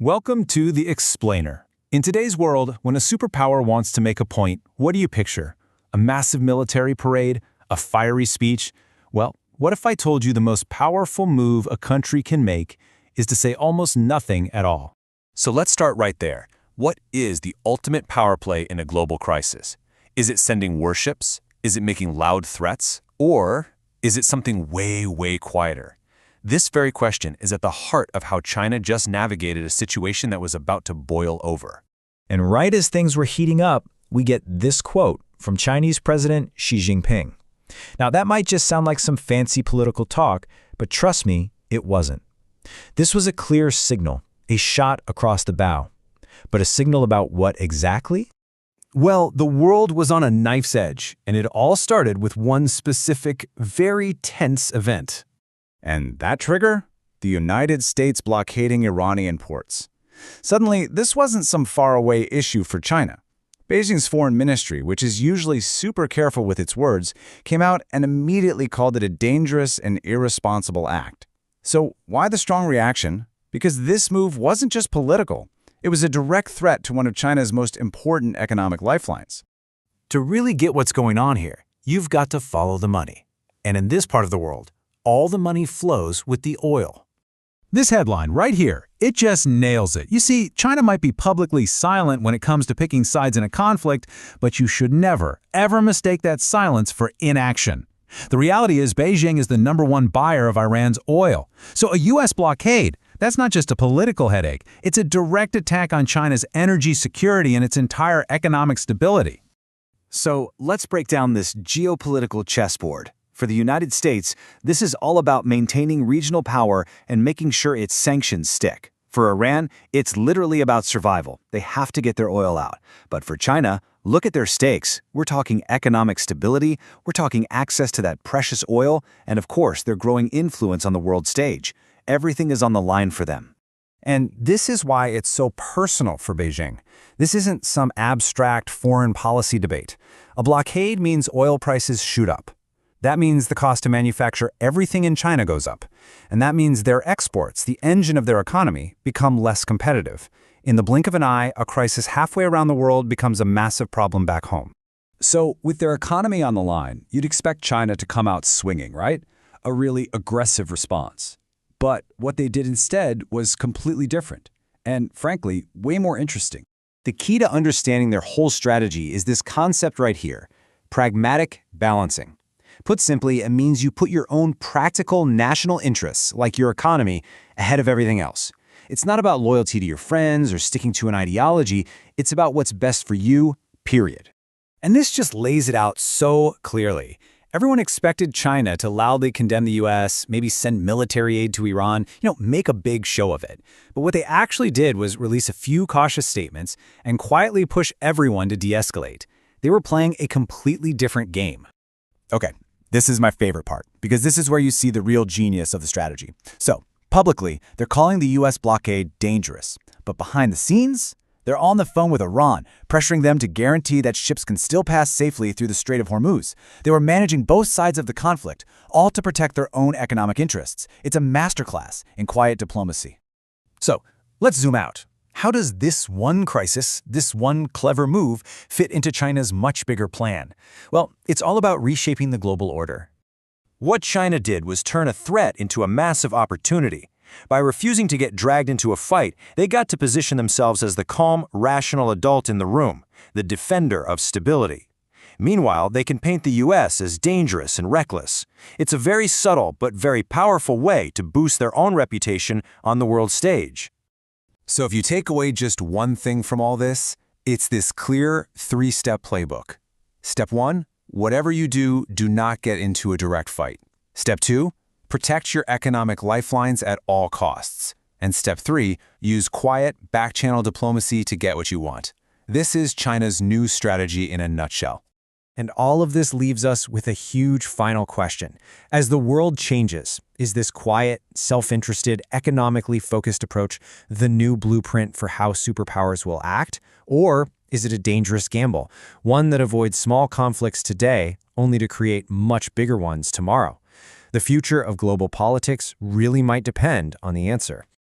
Welcome to The Explainer. In today's world, when a superpower wants to make a point, what do you picture? A massive military parade? A fiery speech? Well, what if I told you the most powerful move a country can make is to say almost nothing at all? So let's start right there. What is the ultimate power play in a global crisis? Is it sending warships? Is it making loud threats? Or is it something way quieter? This very question is at the heart of how China just navigated a situation that was about to boil over. And right as things were heating up, we get this quote from Chinese President Xi Jinping. Now, that might just sound like some fancy political talk, but trust me, it wasn't. This was a clear signal, a shot across the bow. But a signal about what exactly? Well, the world was on a knife's edge, and it all started with one specific, very tense event. And that trigger? The United States blockading Iranian ports. Suddenly, this wasn't some faraway issue for China. Beijing's foreign ministry, which is usually super careful with its words, came out and immediately called it a dangerous and irresponsible act. So why the strong reaction? Because this move wasn't just political. It was a direct threat to one of China's most important economic lifelines. To really get what's going on here, you've got to follow the money. And in this part of the world, all the money flows with the oil. This headline right here, it just nails it. You see, China might be publicly silent when it comes to picking sides in a conflict, but you should never, ever mistake that silence for inaction. The reality is Beijing is the #1 buyer of Iran's oil. So a U.S. blockade, that's not just a political headache. It's a direct attack on China's energy security and its entire economic stability. So let's break down this geopolitical chessboard. For the United States, this is all about maintaining regional power and making sure its sanctions stick. For Iran, it's literally about survival. They have to get their oil out. But for China, look at their stakes. We're talking economic stability, we're talking access to that precious oil, and of course, their growing influence on the world stage. Everything is on the line for them. And this is why it's so personal for Beijing. This isn't some abstract foreign policy debate. A blockade means oil prices shoot up. That means the cost to manufacture everything in China goes up. And that means their exports, the engine of their economy, become less competitive. In the blink of an eye, a crisis halfway around the world becomes a massive problem back home. So, with their economy on the line, you'd expect China to come out swinging, right? A really aggressive response. But what they did instead was completely different. And frankly, way more interesting. The key to understanding their whole strategy is this concept right here: pragmatic balancing. Put simply, it means you put your own practical national interests, like your economy, ahead of everything else. It's not about loyalty to your friends or sticking to an ideology. It's about what's best for you, period. And this just lays it out so clearly. Everyone expected China to loudly condemn the U.S., maybe send military aid to Iran, make a big show of it. But what they actually did was release a few cautious statements and quietly push everyone to de-escalate. They were playing a completely different game. Okay, this is my favorite part, because this is where you see the real genius of the strategy. So, publicly, they're calling the U.S. blockade dangerous. But behind the scenes, they're on the phone with Iran, pressuring them to guarantee that ships can still pass safely through the Strait of Hormuz. They were managing both sides of the conflict, all to protect their own economic interests. It's a masterclass in quiet diplomacy. So, let's zoom out. How does this one crisis, this one clever move, fit into China's much bigger plan? Well, it's all about reshaping the global order. What China did was turn a threat into a massive opportunity. By refusing to get dragged into a fight, they got to position themselves as the calm, rational adult in the room, the defender of stability. Meanwhile, they can paint the U.S. as dangerous and reckless. It's a very subtle but very powerful way to boost their own reputation on the world stage. So if you take away just one thing from all this, it's this clear 3-step playbook. Step 1, whatever you do, do not get into a direct fight. Step 2, protect your economic lifelines at all costs. And Step 3, use quiet, back-channel diplomacy to get what you want. This is China's new strategy in a nutshell. And all of this leaves us with a huge final question. As the world changes, is this quiet, self-interested, economically focused approach the new blueprint for how superpowers will act? Or is it a dangerous gamble, one that avoids small conflicts today only to create much bigger ones tomorrow? The future of global politics really might depend on the answer.